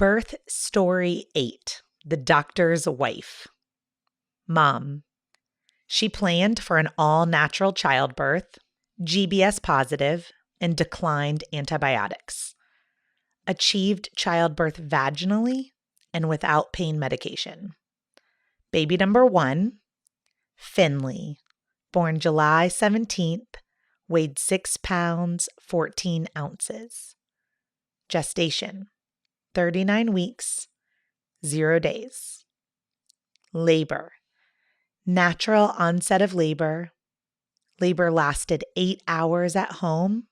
Birth Story 8, The Doctor's Wife. Mom. She planned for an all-natural childbirth, GBS positive, and declined antibiotics. Achieved childbirth vaginally and without pain medication. Baby number 1, Finley, born July 17th, weighed 6 pounds, 14 ounces. Gestation, 39 weeks, 0 days. Labor. Natural onset of labor. Labor lasted 8 hours at home.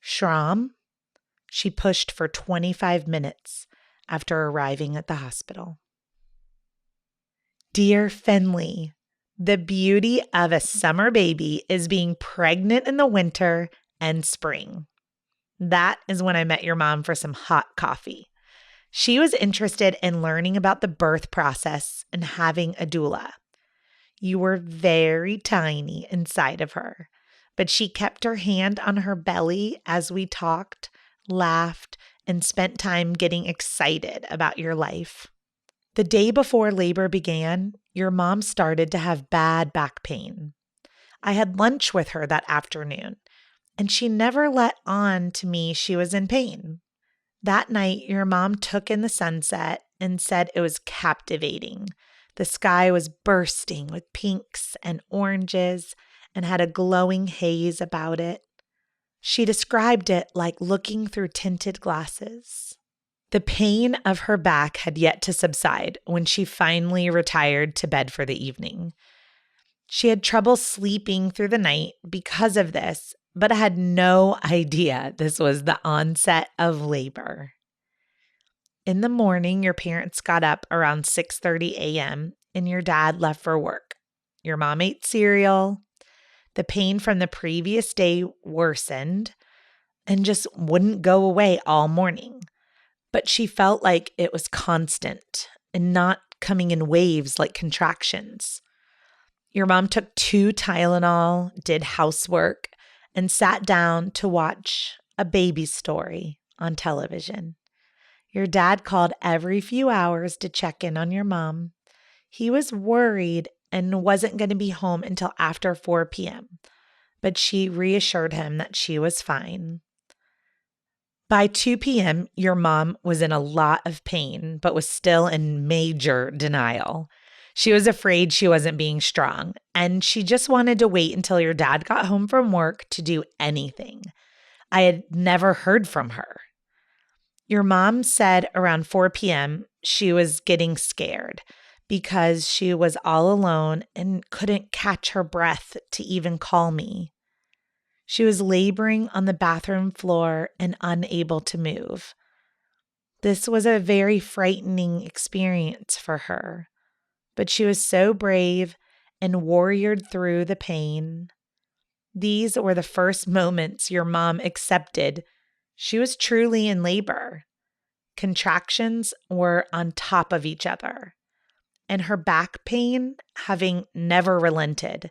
Schramm. She pushed for 25 minutes after arriving at the hospital. Dear Finley, the beauty of a summer baby is being pregnant in the winter and spring. That is when I met your mom for some hot coffee. She was interested in learning about the birth process and having a doula. You were very tiny inside of her, but she kept her hand on her belly as we talked, laughed, and spent time getting excited about your life. The day before labor began, your mom started to have bad back pain. I had lunch with her that afternoon, and she never let on to me she was in pain. That night, your mom took in the sunset and said it was captivating. The sky was bursting with pinks and oranges and had a glowing haze about it. She described it like looking through tinted glasses. The pain of her back had yet to subside when she finally retired to bed for the evening. She had trouble sleeping through the night because of this, but had no idea this was the onset of labor. In the morning, your parents got up around 6:30 a.m. and your dad left for work. Your mom ate cereal. The pain from the previous day worsened and just wouldn't go away all morning. But she felt like it was constant and not coming in waves like contractions. Your mom took 2 Tylenol, did housework, and sat down to watch a baby story on television. Your dad called every few hours to check in on your mom. He was worried and wasn't going to be home until after 4 p.m., but she reassured him that she was fine. By 2 p.m., your mom was in a lot of pain, but was still in major denial. She was afraid she wasn't being strong, and she just wanted to wait until your dad got home from work to do anything. I had never heard from her. Your mom said around 4 p.m. she was getting scared because she was all alone and couldn't catch her breath to even call me. She was laboring on the bathroom floor and unable to move. This was a very frightening experience for her, but she was so brave and warriored through the pain. These were the first moments your mom accepted she was truly in labor. Contractions were on top of each other, and her back pain, having never relented,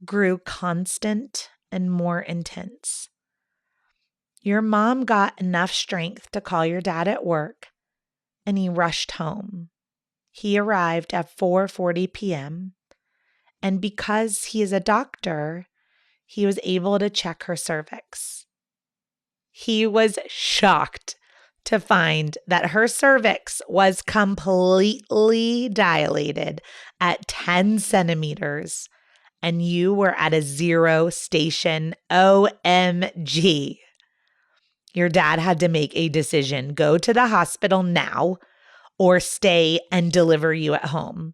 grew constant and more intense. Your mom got enough strength to call your dad at work, and he rushed home. He arrived at 4:40 p.m., and because he is a doctor, he was able to check her cervix. He was shocked to find that her cervix was completely dilated at 10 centimeters, and you were at a 0 station. OMG. Your dad had to make a decision: go to the hospital now or stay and deliver you at home.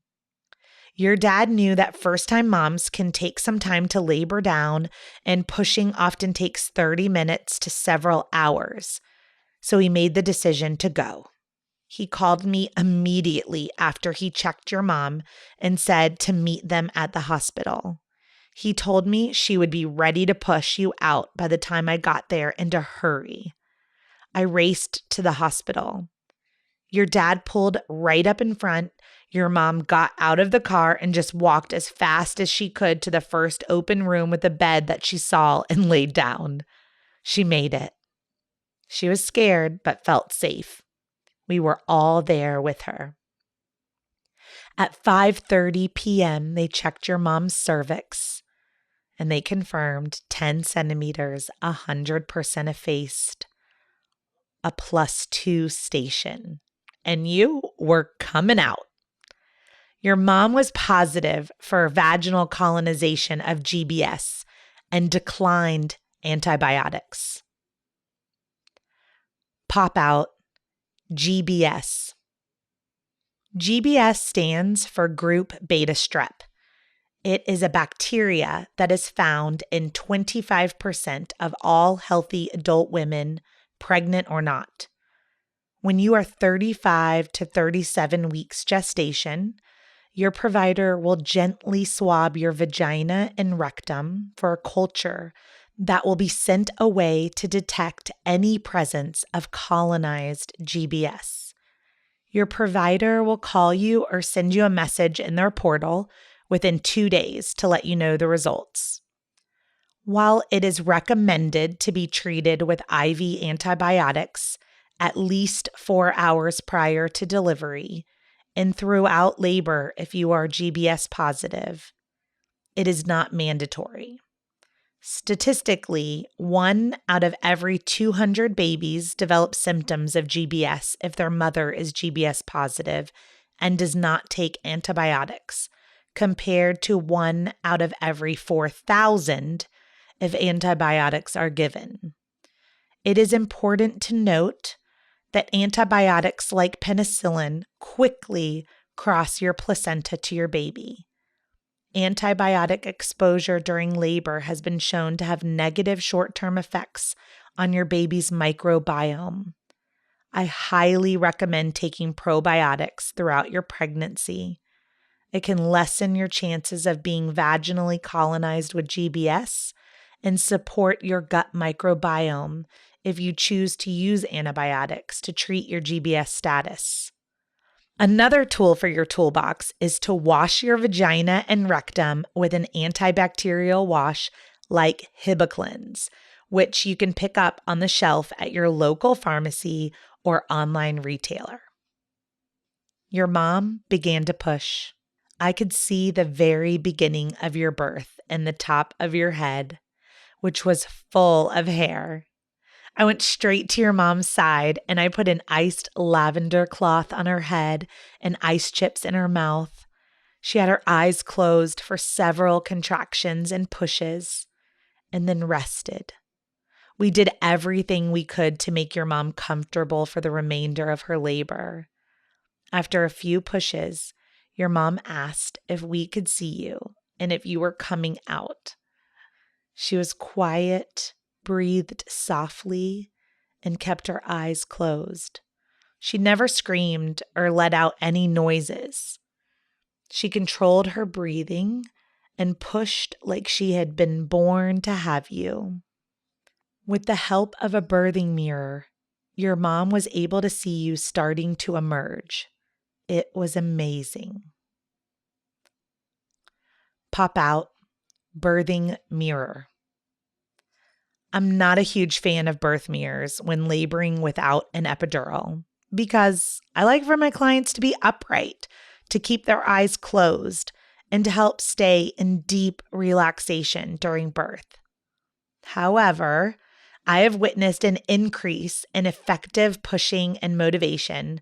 Your dad knew that first-time moms can take some time to labor down, and pushing often takes 30 minutes to several hours. So he made the decision to go. He called me immediately after he checked your mom and said to meet them at the hospital. He told me she would be ready to push you out by the time I got there and to hurry. I raced to the hospital. Your dad pulled right up in front. Your mom got out of the car and just walked as fast as she could to the first open room with a bed that she saw and laid down. She made it. She was scared, but felt safe. We were all there with her. At 5:30 p.m., they checked your mom's cervix and they confirmed 10 centimeters, 100% effaced, a +2 station, and you were coming out. Your mom was positive for vaginal colonization of GBS and declined antibiotics. Pop out GBS. GBS stands for group beta strep. It is a bacteria that is found in 25% of all healthy adult women, pregnant or not. When you are 35 to 37 weeks gestation, your provider will gently swab your vagina and rectum for a culture that will be sent away to detect any presence of colonized GBS. Your provider will call you or send you a message in their portal within 2 days to let you know the results. While it is recommended to be treated with IV antibiotics at least 4 hours prior to delivery and throughout labor if you are GBS positive, it is not mandatory. Statistically, 1 out of every 200 babies develop symptoms of GBS if their mother is GBS positive and does not take antibiotics, compared to 1 out of every 4,000 if antibiotics are given. It is important to note that antibiotics like penicillin quickly cross your placenta to your baby. Antibiotic exposure during labor has been shown to have negative short-term effects on your baby's microbiome. I highly recommend taking probiotics throughout your pregnancy. It can lessen your chances of being vaginally colonized with GBS and support your gut microbiome if you choose to use antibiotics to treat your GBS status. Another tool for your toolbox is to wash your vagina and rectum with an antibacterial wash like Hibiclens, which you can pick up on the shelf at your local pharmacy or online retailer. Your mom began to push. I could see the very beginning of your birth in the top of your head, which was full of hair. I went straight to your mom's side and I put an iced lavender cloth on her head and ice chips in her mouth. She had her eyes closed for several contractions and pushes and then rested. We did everything we could to make your mom comfortable for the remainder of her labor. After a few pushes, your mom asked if we could see you and if you were coming out. She was quiet, breathed softly, and kept her eyes closed. She never screamed or let out any noises. She controlled her breathing and pushed like she had been born to have you. With the help of a birthing mirror, your mom was able to see you starting to emerge. It was amazing. Pop out, birthing mirror. I'm not a huge fan of birth mirrors when laboring without an epidural because I like for my clients to be upright, to keep their eyes closed, and to help stay in deep relaxation during birth. However, I have witnessed an increase in effective pushing and motivation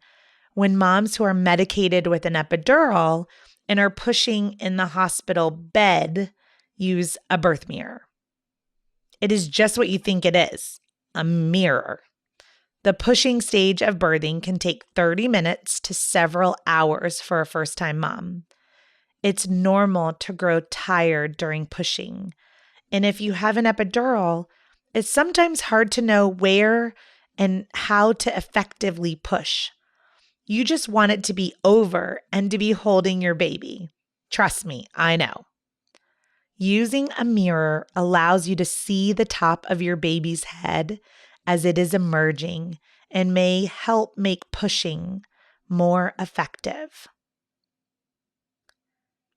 when moms who are medicated with an epidural and are pushing in the hospital bed use a birth mirror. It is just what you think it is, a mirror. The pushing stage of birthing can take 30 minutes to several hours for a first-time mom. It's normal to grow tired during pushing. And if you have an epidural, it's sometimes hard to know where and how to effectively push. You just want it to be over and to be holding your baby. Trust me, I know. Using a mirror allows you to see the top of your baby's head as it is emerging and may help make pushing more effective.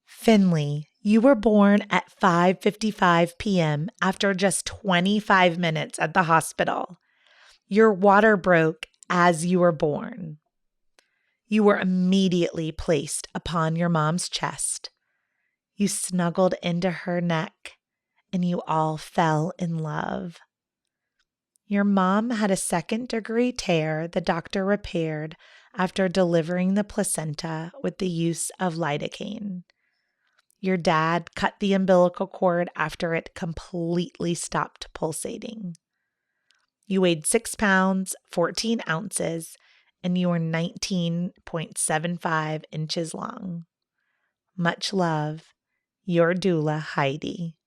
Finley, you were born at 5:55 p.m. after just 25 minutes at the hospital. Your water broke as you were born. You were immediately placed upon your mom's chest. You snuggled into her neck, and you all fell in love. Your mom had a second-degree tear the doctor repaired after delivering the placenta with the use of lidocaine. Your dad cut the umbilical cord after it completely stopped pulsating. You weighed 6 pounds, 14 ounces, and you were 19.75 inches long. Much love, your doula, Heidi.